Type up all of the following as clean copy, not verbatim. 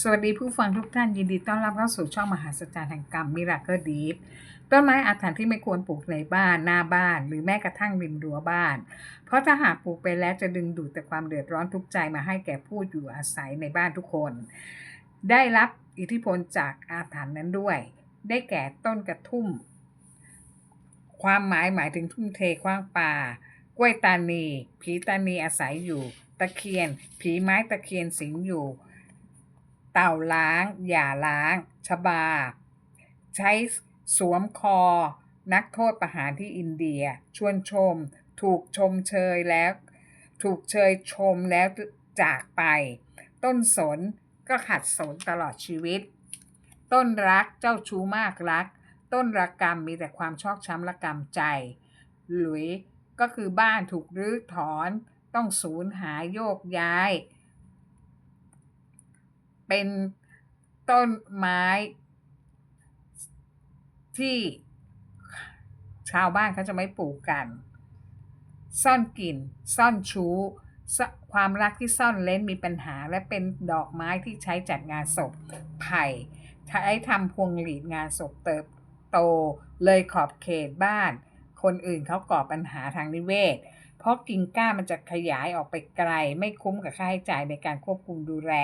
สวัสดีผู้ฟังทุกท่านยินดีต้อนรับเข้าสู่ช่องมหาสัจจรรย์แห่งกรรมมิราเคิลดีฟต้นไม้อาถรรพ์ที่ไม่ควรปลูกในบ้านหน้าบ้านหรือแม้กระทั่งริมรั้วบ้านเพราะถ้าหากปลูกไปแล้วจะดึงดูดแต่ความเดือดร้อนทุกข์ใจมาให้แก่ผู้อยู่อาศัยในบ้านทุกคนได้รับอิทธิพลจากอาถรรพ์นั้นด้วยได้แก่ต้นกระทุ่มความหมายถึงทุ่มเทขว้างปากล้วยตานีผีตานีอาศัยอยู่ตะเคียนผีไม้ตะเคียนสิงอยู่ เต่าล้างหย่าล้างชบาใช้สวมคอนักโทษประหารที่อินเดียชวนชมถูกชมเชยแล้วถูกเชยชมแล้วจากไปต้นสนก็ขัดสนตลอดชีวิตต้นรักเจ้าชู้มากรักต้นระกำมีแต่ความชอกช้ำระกำใจหลุยก็คือบ้านถูกรื้อถอนต้องสูญหายโยกย้าย เป็นต้นไม้ที่ชาวบ้านเขาจะไม่ปลูกกันซ่อนกลิ่นซ่อนชู้ความรักที่ซ่อนเล้นมีปัญหาและเป็นดอกไม้ที่ใช้จัดงานศพไผ่ใช้ทำพวงหลีดงานศพเติบโตเลยขอบเขตบ้านคนอื่นเขาก่อปัญหาทางนิเวศเพราะกิ่งก้านมันจะขยายออกไปไกลไม่คุ้มกับค่าใช้จ่ายในการควบคุมดูแล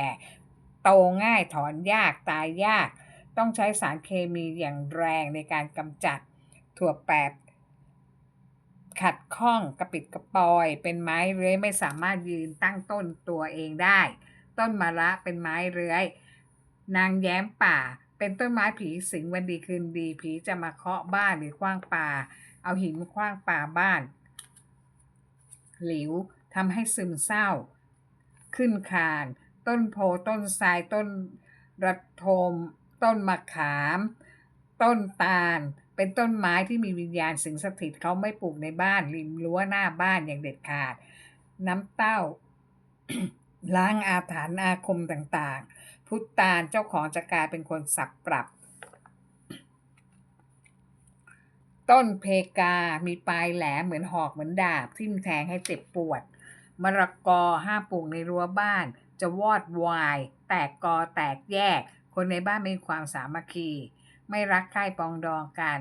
โตง่ายถอนยากตายยากต้องใช้สารเคมีอย่างแรงในการกำจัดถั่วแปบขัดข้องกระปิดกระปอยเป็นไม้เลื้อยไม่สามารถยืนตั้งต้นตัวเองได้ต้นมะระเป็นไม้เลื้อยนางแย้มป่าเป็นต้นไม้ผีสิงวันดีคืนดีผีจะมาเคาะบ้านหรือขว้างปาเอาหินขว้างปาบ้านหลิวทำให้ซึมเศร้าขึ้นคานต้นโพต้นไทรต้นระทมต้นมะขามต้นตาลเป็นต้นไม้ที่มีวิญญาณสิงสถิตเขาไม่ปลูกในบ้านริมรั้วหน้าบ้านอย่างเด็ดขาดน้ำเต้า ล้างอาถรรพ์อาคมต่างๆพุทธตาลเจ้าของจะกลายเป็นคนสักปรับ ต้นเพกา มีปลายแหลมเหมือนหอกเหมือนดาบทิ่มแทงให้เจ็บปวดมะละกอห้ามปลูกในรั้วบ้านจะวอดวายแตกกอแตกแยกคนในบ้านไม่มีความสามัคคีไม่รักใคร่ปองดองกัน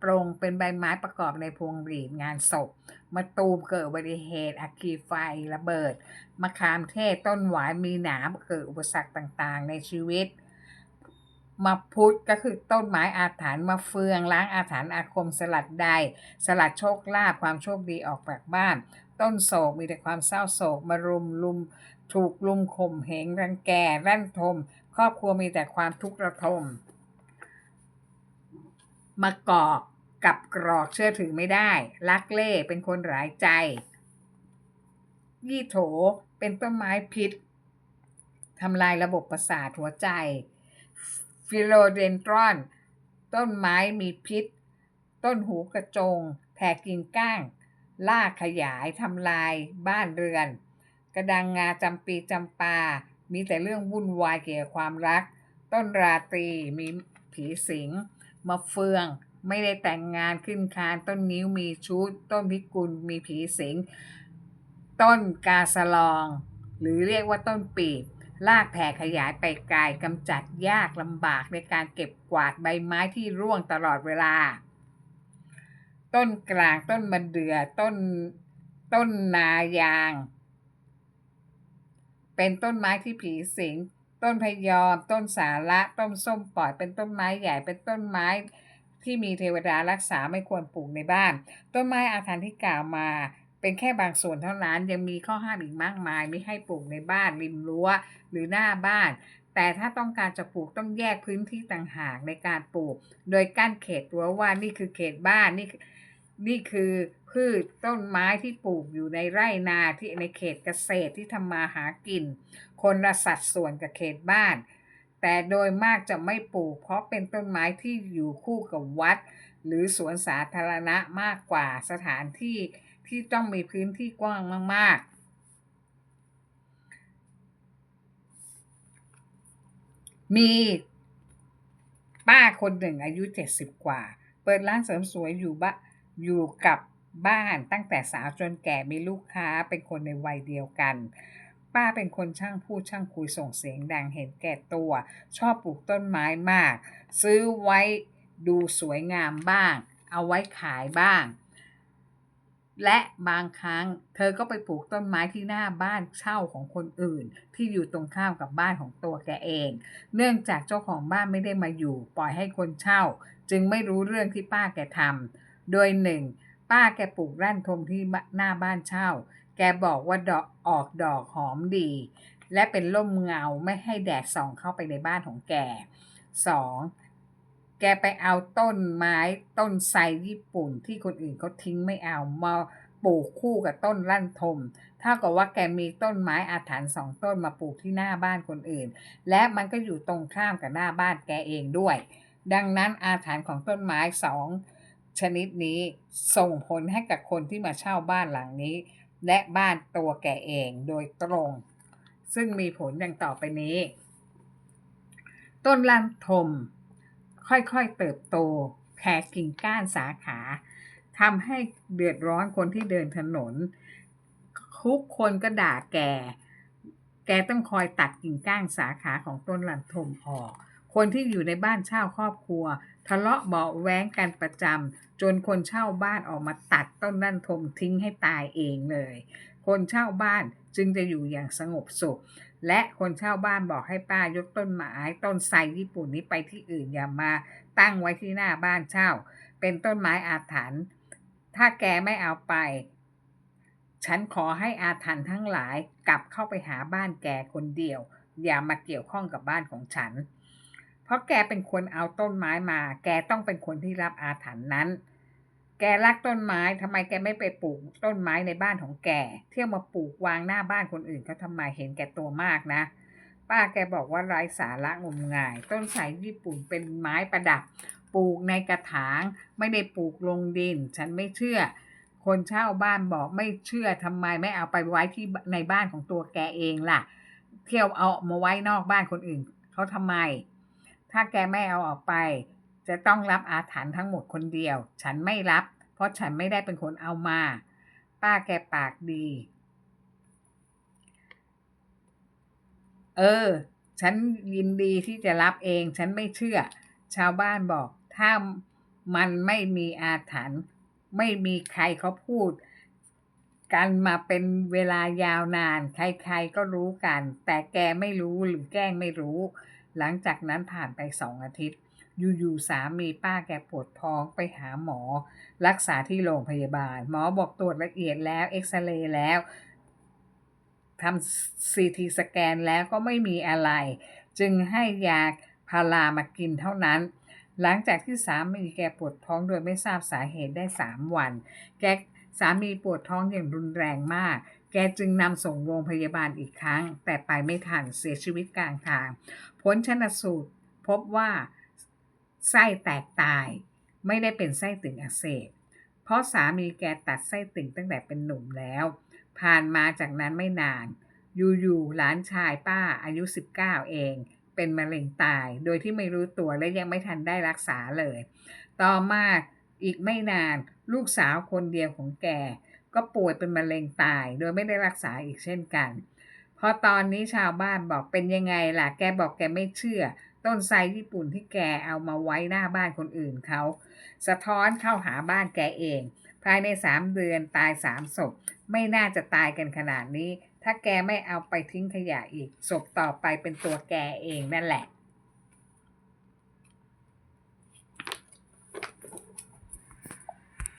ปรงเป็นใบไม้ประกอบในพวงหรีดงานศพมะตูมเกิดอุบัติเหตุอัคคีไฟระเบิดมะขามเทศต้นหวายมีหนามเกิดอุปสรรคต่างๆในชีวิต มะพุดก็คือต้นไม้อาถรรพ์มะเฟืองล้างอาถรรพ์อาคมสลัดใดสลัดโชคลาภความโชคดีออกจากบ้านต้นโศกมีแต่ความเศร้าโศกมารุมลุมถูกลุมข่มเหงรังแกรั่นทมครอบครัวมีแต่ความทุกข์ระทมมะกอกกับกรอกเชื่อถือไม่ได้ลักเล่เป็นคนหลายใจยี่โถเป็นต้นไม้พิษทำลายระบบประสาทหัวใจฟิโลเดนตรอนต้นไม้มีพิษต้นหูกระจงแผ่กิ่งก้างล่ากขยายทำลายบ้านเรือนกระดังงาจำปีจำปามีแต่เรื่องวุ่นวายเกี่ยวกับความรักต้นราตรีมีผีสิงมะเฟืองไม่ได้แต่งงานขึ้นคานต้นนิ้วมีชู้ต้นพิกุลมีผีสิงต้นกาสะลองหรือเรียกว่าต้นปีบลากแผ่ขยายไปไกลกำจัดยากลำบากในการเก็บกวาดใบไม้ที่ร่วงตลอดเวลาต้นกลางต้นมะเดื่อต้นนายางเป็นต้นไม้ที่ผีสิงต้นพยอมต้นสาระต้นส้มปล่อยเป็นต้นไม้ใหญ่เป็นต้นไม้ที่มีเทวดารักษาไม่ควรปลูกในบ้านต้นไม้อาถรรพ์ที่กล่าวมาเป็นแค่บางส่วนเท่านั้นยังมีข้อห้ามอีกมากมายไม่ให้ปลูกในบ้านริมรั้วหรือหน้าบ้านแต่ถ้าต้องการจะปลูกต้องแยกพื้นที่ต่างหากในการปลูกโดยกั้นเขตรั้วว่านี่คือเขตบ้านนี่คือพืชต้นไม้ที่ปลูกอยู่ในไร่นาที่ในเขตเกษตรที่ทำมาหากินคนละสัดส่วนกับเขตบ้านแต่โดยมากจะไม่ปลูกเพราะเป็นต้นไม้ที่อยู่คู่กับวัดหรือสวนสาธารณะมากกว่าสถานที่ที่ต้องมีพื้นที่กว้างมากๆมีป้าคนหนึ่งอายุ70กว่าเปิดร้านเสริมสวยอยู่กับบ้านตั้งแต่สาวจนแก่มีลูกค้าเป็นคนในวัยเดียวกัน ป้าเป็นคนช่างพูดช่างคุยส่งเสียงดังเห็นแก่ตัวชอบปลูกต้นไม้มากซื้อไว้ดูสวยงามบ้างเอาไว้ขายบ้างและบางครั้งเธอก็ไปปลูกต้นไม้ที่หน้าบ้านเช่าของคนอื่นที่อยู่ตรงข้ามกับบ้านของตัวแกเองเนื่องจากเจ้าของบ้านไม่ได้มาอยู่ปล่อยให้คนเช่าจึงไม่รู้เรื่องที่ป้าแกทำโดยหนึ่งป้าแกปลูกรั่นทมที่หน้าบ้านเช่าแกบอกว่าดอกออกดอกหอมดีและเป็นร่มเงาไม่ให้แดดส่องเข้าไปในบ้านของแกสองแกไปเอาต้นไม้ต้นไทรญี่ปุ่นที่คนอื่นเขาทิ้งไม่เอามาปลูกคู่กับต้นลั่นทมเท่ากับว่าแกมีต้นไม้อาถรรพ์สองต้นมาปลูกที่หน้าบ้านคนอื่นและมันก็อยู่ตรงข้ามกับหน้าบ้านแกเองด้วยดังนั้นอาถรรพ์ของต้นไม้สองชนิดนี้ส่งผลให้กับคนที่มาเช่าบ้านหลังนี้และบ้านตัวแกเองโดยตรงซึ่งมีผลดังต่อไปนี้ต้นลั่นทมค่อยๆเติบโตแผ่กิ่งก้านสาขาทำให้เดือดร้อนคนที่เดินถนนทุกคนก็ด่าแกต้องคอยตัดกิ่งก้านสาขาของต้นลั่นทมออกคนที่อยู่ในบ้านเช่าครอบครัวทะเลาะเบาะแว้งกันประจำจนคนเช่าบ้านออกมาตัดต้นลั่นทมทิ้งให้ตายเองเลยคนเช่าบ้านจึงจะอยู่อย่างสงบสุขและคนเช่าบ้านบอกให้ป้ายกต้นไม้ต้นไทรญี่ปุ่นนี้ไปที่อื่นอย่ามาตั้งไว้ที่หน้าบ้านเช่าเป็นต้นไม้อาถรรพ์ถ้าแกไม่เอาไปฉันขอให้อาถรรพ์ทั้งหลายกลับเข้าไปหาบ้านแกคนเดียวอย่ามาเกี่ยวข้องกับบ้านของฉันเพราะแกเป็นคนเอาต้นไม้มาแกต้องเป็นคนที่รับอาถรรพ์นั้นแกรักต้นไม้ทำไมแกไม่ไปปลูกต้นไม้ในบ้านของแกเที่ยวมาปลูกวางหน้าบ้านคนอื่นเขาทำไมเห็นแกตัวมากนะป้าแกบอกว่าไร้สาระงมงายต้นไทรญี่ปุ่นเป็นไม้ประดับปลูกในกระถางไม่ได้ปลูกลงดินฉันไม่เชื่อคนเช่าบ้านบอกไม่เชื่อทำไมไม่เอาไปไว้ที่ในบ้านของตัวแกเองล่ะเที่ยวเอามาไว้นอกบ้านคนอื่นเขาทำไมถ้าแกไม่เอาออกไปจะต้องรับอาถรรพ์ทั้งหมดคนเดียวฉันไม่รับเพราะฉันไม่ได้เป็นคนเอามาป้าแกปากดีฉันยินดีที่จะรับเองฉันไม่เชื่อชาวบ้านบอกถ้ามันไม่มีอาถรรพ์ไม่มีใครเขาพูดกันมาเป็นเวลายาวนานใครๆก็รู้กันแต่แกไม่รู้หรือแกล้งไม่รู้หลังจากนั้นผ่านไป2 อาทิตย์อยู่ๆสามีป้าแกปวดท้องไปหาหมอรักษาที่โรงพยาบาลหมอบอกตรวจละเอียดแล้วเอ็กซเรย์แล้วทำซีทีสแกนแล้วก็ไม่มีอะไรจึงให้ยาพารามากินเท่านั้นหลังจากที่สามีแกปวดท้องโดยไม่ทราบสาเหตุได้3 วันแกสามีปวดท้องอย่างรุนแรงมากแกจึงนำส่งโรงพยาบาลอีกครั้งแต่ไปไม่ทันเสียชีวิตกลางทางผลชันสูตรพบว่าไส้แตกตายไม่ได้เป็นไส้ติ่งอักเสบเพราะสามีแกตัดไส้ติ่งตั้งแต่เป็นหนุ่มแล้วผ่านมาจากนั้นไม่นานอยู่ๆหลานชายป้าอายุ19เองเป็นมะเร็งตายโดยที่ไม่รู้ตัวและยังไม่ทันได้รักษาเลยต่อมาอีกไม่นานลูกสาวคนเดียวของแกก็ป่วยเป็นมะเร็งตายโดยไม่ได้รักษาอีกเช่นกันพอตอนนี้ชาวบ้านบอกเป็นยังไงล่ะแกบอกแกไม่เชื่อต้นไทรญี่ปุ่นที่แกเอามาไว้หน้าบ้านคนอื่นเขาสะท้อนเข้าหาบ้านแกเองภายใน3 เดือนตาย3 ศพไม่น่าจะตายกันขนาดนี้ถ้าแกไม่เอาไปทิ้งขยะอีกศพต่อไปเป็นตัวแกเองนั่นแหละ